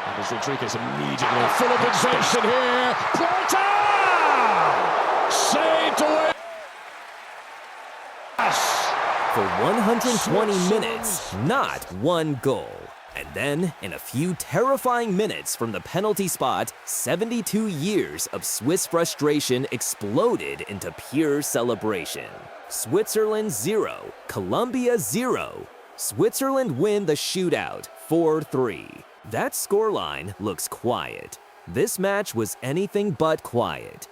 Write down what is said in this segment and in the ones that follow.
And as Rodriguez immediately full of invention here. Puerta! Saved away. For 120 minutes, not one goal. And then, in a few terrifying minutes from the penalty spot, 72 years of Swiss frustration exploded into pure celebration. Switzerland 0, Colombia 0. Switzerland win the shootout 4-3. That scoreline looks quiet. This match was anything but quiet.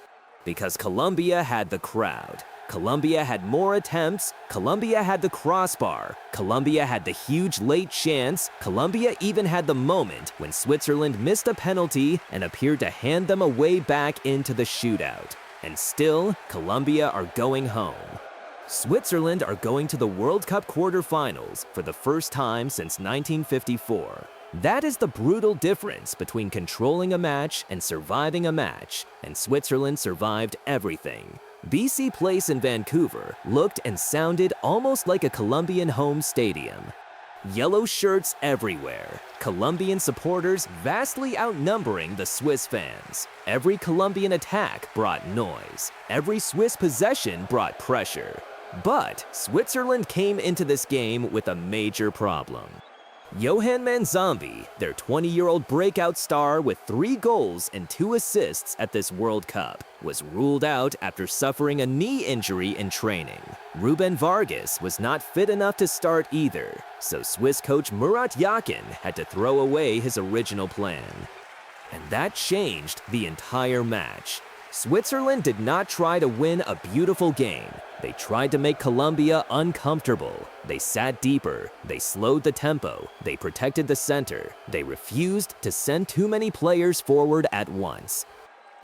Because Colombia had the crowd. Colombia had more attempts, Colombia had the crossbar, Colombia had the huge late chance, Colombia even had the moment when Switzerland missed a penalty and appeared to hand them a way back into the shootout. And still, Colombia are going home. Switzerland are going to the World Cup quarterfinals for the first time since 1954. That is the brutal difference between controlling a match and surviving a match, and Switzerland survived everything. BC Place in Vancouver looked and sounded almost like a Colombian home stadium. Yellow shirts everywhere, Colombian supporters vastly outnumbering the Swiss fans. Every Colombian attack brought noise. Every Swiss possession brought pressure. But Switzerland came into this game with a major problem. Johan Manzambi, their 20-year-old breakout star with 3 goals and 2 assists at this World Cup, was ruled out after suffering a knee injury in training. Rubén Vargas was not fit enough to start either, so Swiss coach Murat Yakin had to throw away his original plan. And that changed the entire match. Switzerland did not try to win a beautiful game. They tried to make Colombia uncomfortable. They sat deeper, they slowed the tempo, they protected the center, they refused to send too many players forward at once.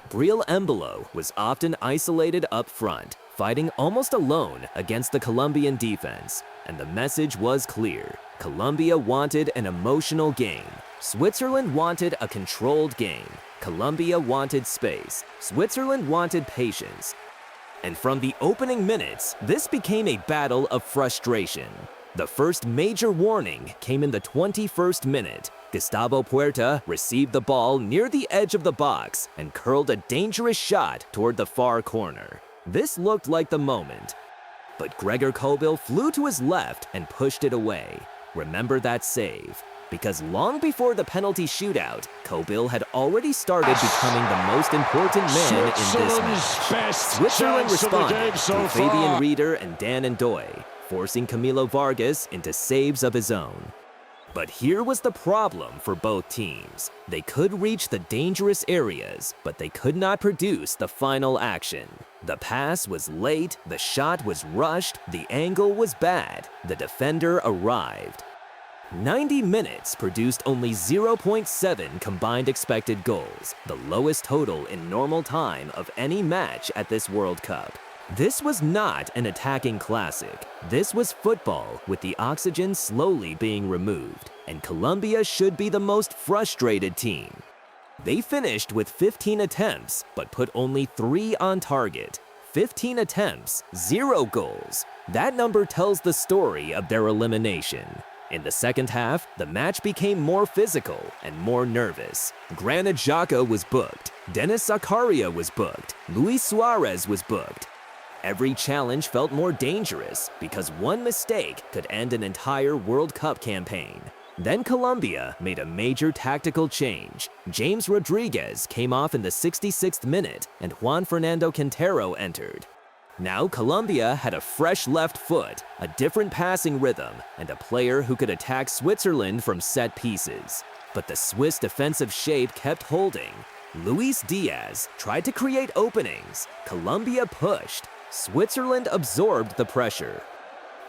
Breel Embolo was often isolated up front, fighting almost alone against the Colombian defense, and the message was clear. Colombia wanted an emotional game. Switzerland wanted a controlled game. Colombia wanted space. Switzerland wanted patience. And from the opening minutes, this became a battle of frustration. The first major warning came in the 21st minute. Gustavo Puerta received the ball near the edge of the box and curled a dangerous shot toward the far corner. This looked like the moment. But Gregor Kobel flew to his left and pushed it away. Remember that save. Because long before the penalty shootout, Kobel had already started becoming the most important man in this match. Switzerland responded to Fabian Rieder and Dan Ndoye, forcing Camilo Vargas into saves of his own. But here was the problem for both teams. They could reach the dangerous areas, but they could not produce the final action. The pass was late, the shot was rushed, the angle was bad, the defender arrived. 90 minutes produced only 0.7 combined expected goals, the lowest total in normal time of any match at this World Cup. This was not an attacking classic. This was football with the oxygen slowly being removed, and Colombia should be the most frustrated team. They finished with 15 attempts, but put only 3 on target. 15 attempts, 0 goals. That number tells the story of their elimination. In the second half, the match became more physical and more nervous. Granit Xhaka was booked, Denis Zakaria was booked, Luis Suarez was booked. Every challenge felt more dangerous because one mistake could end an entire World Cup campaign. Then Colombia made a major tactical change. James Rodriguez came off in the 66th minute and Juan Fernando Quintero entered. Now Colombia had a fresh left foot, a different passing rhythm, and a player who could attack Switzerland from set pieces. But the Swiss defensive shape kept holding. Luis Diaz tried to create openings. Colombia pushed. Switzerland absorbed the pressure.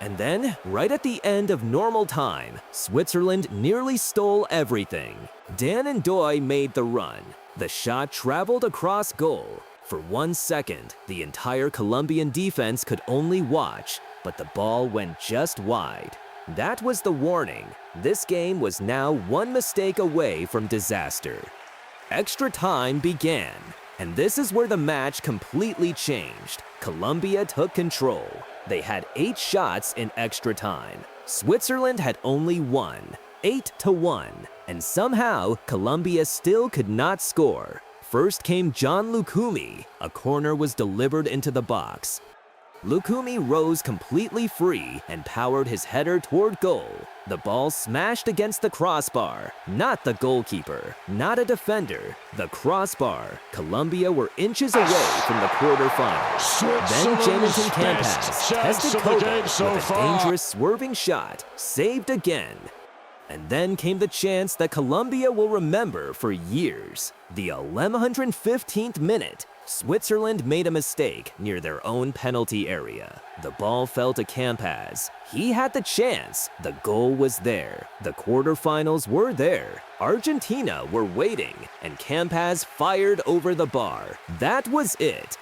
And then, right at the end of normal time, Switzerland nearly stole everything. Dan Ndoye made the run. The shot traveled across goal. For 1 second, the entire Colombian defense could only watch, but the ball went just wide. That was the warning. This game was now one mistake away from disaster. Extra time began, and this is where the match completely changed. Colombia took control. They had 8 shots in extra time. Switzerland had only 1. 8-1, and somehow Colombia still could not score. First came Jhon Lucumí. A corner was delivered into the box. Lucumí rose completely free and powered his header toward goal. The ball smashed against the crossbar. Not the goalkeeper, not a defender, the crossbar. Colombia were inches away from the quarterfinals. Then Jaminton Campaz tested Kobel with a dangerous swerving shot, saved again. And then came the chance that Colombia will remember for years. The 115th minute. Switzerland made a mistake near their own penalty area. The ball fell to Campaz. He had the chance. The goal was there. The quarterfinals were there. Argentina were waiting, and Campaz fired over the bar. That was it.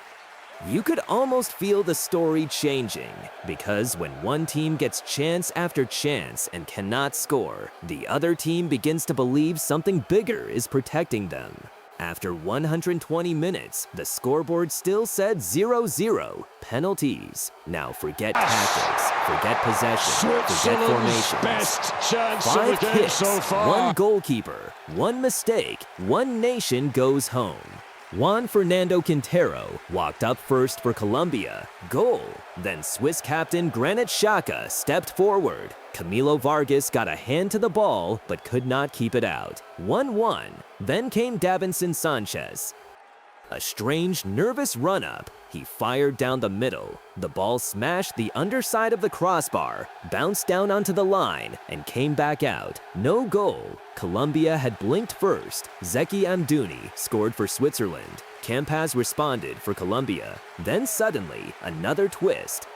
You could almost feel the story changing, because when one team gets chance after chance and cannot score, the other team begins to believe something bigger is protecting them. After 120 minutes, the scoreboard still said 0-0, penalties. Now forget tactics, forget possession, forget formations. Best chance 5 kicks, so far. 1 goalkeeper, 1 mistake, 1 nation goes home. Juan Fernando Quintero walked up first for Colombia, goal. Then Swiss captain Granit Xhaka stepped forward. Camilo Vargas got a hand to the ball but could not keep it out. 1-1. Then came Davinson Sánchez. A strange, nervous run-up. He fired down the middle. The ball smashed the underside of the crossbar, bounced down onto the line, and came back out. No goal. Colombia had blinked first. Zeki Amdouni scored for Switzerland. Campaz responded for Colombia. Then suddenly, another twist.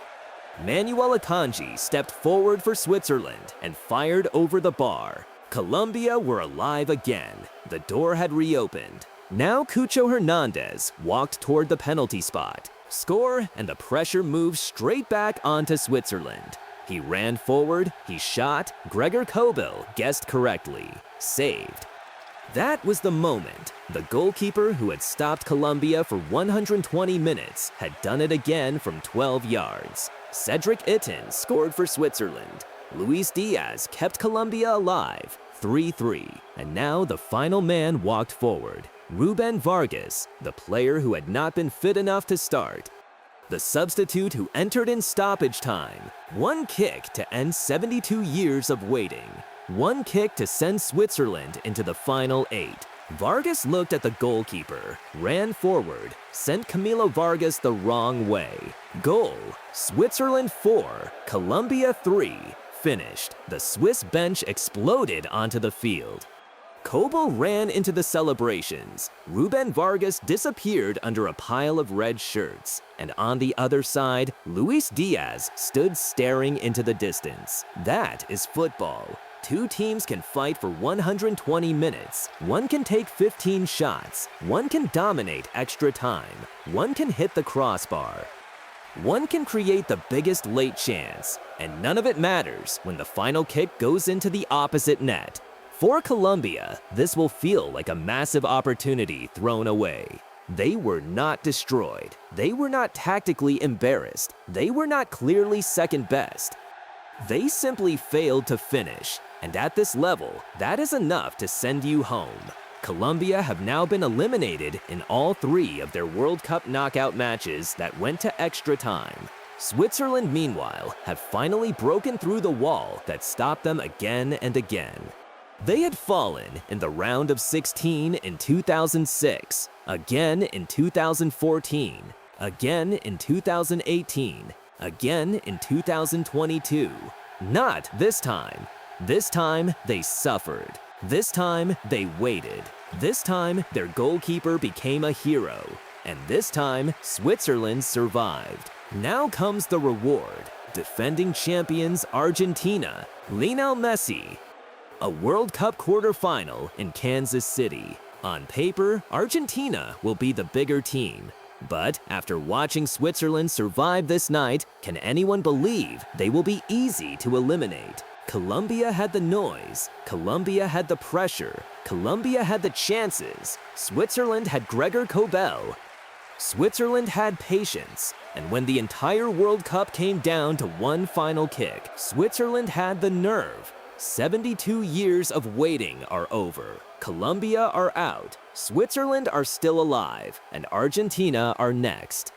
Manuel Akanji stepped forward for Switzerland and fired over the bar. Colombia were alive again. The door had reopened. Now Cucho Hernández walked toward the penalty spot. Score, and the pressure moved straight back onto Switzerland. He ran forward, he shot, Gregor Kobel guessed correctly. Saved. That was the moment. The goalkeeper who had stopped Colombia for 120 minutes had done it again from 12 yards. Cedric Itten scored for Switzerland. Luis Diaz kept Colombia alive, 3-3. And now the final man walked forward. Rubén Vargas, the player who had not been fit enough to start. The substitute who entered in stoppage time. 1 kick to end 72 years of waiting. 1 kick to send Switzerland into the final 8. Vargas looked at the goalkeeper, ran forward, sent Camilo Vargas the wrong way. Goal, Switzerland 4, Colombia 3. Finished. The Swiss bench exploded onto the field. Kobel ran into the celebrations. Rubén Vargas disappeared under a pile of red shirts. And on the other side, Luis Diaz stood staring into the distance. That is football. 2 teams can fight for 120 minutes. One can take 15 shots. One can dominate extra time. One can hit the crossbar. One can create the biggest late chance. And none of it matters when the final kick goes into the opposite net. For Colombia, this will feel like a massive opportunity thrown away. They were not destroyed. They were not tactically embarrassed. They were not clearly second best. They simply failed to finish. And at this level, that is enough to send you home. Colombia have now been eliminated in all 3 of their World Cup knockout matches that went to extra time. Switzerland, meanwhile, have finally broken through the wall that stopped them again and again. They had fallen in the round of 16 in 2006, again in 2014, again in 2018, again in 2022. Not this time. This time, they suffered. This time, they waited. This time, their goalkeeper became a hero. And this time, Switzerland survived. Now comes the reward. Defending champions Argentina, Lionel Messi. A World Cup quarterfinal in Kansas City. On paper, Argentina will be the bigger team. But after watching Switzerland survive this night, can anyone believe they will be easy to eliminate? Colombia had the noise. Colombia had the pressure. Colombia had the chances. Switzerland had Gregor Kobel. Switzerland had patience. And when the entire World Cup came down to one final kick, Switzerland had the nerve. 72 years of waiting are over. Colombia are out, Switzerland are still alive, and Argentina are next.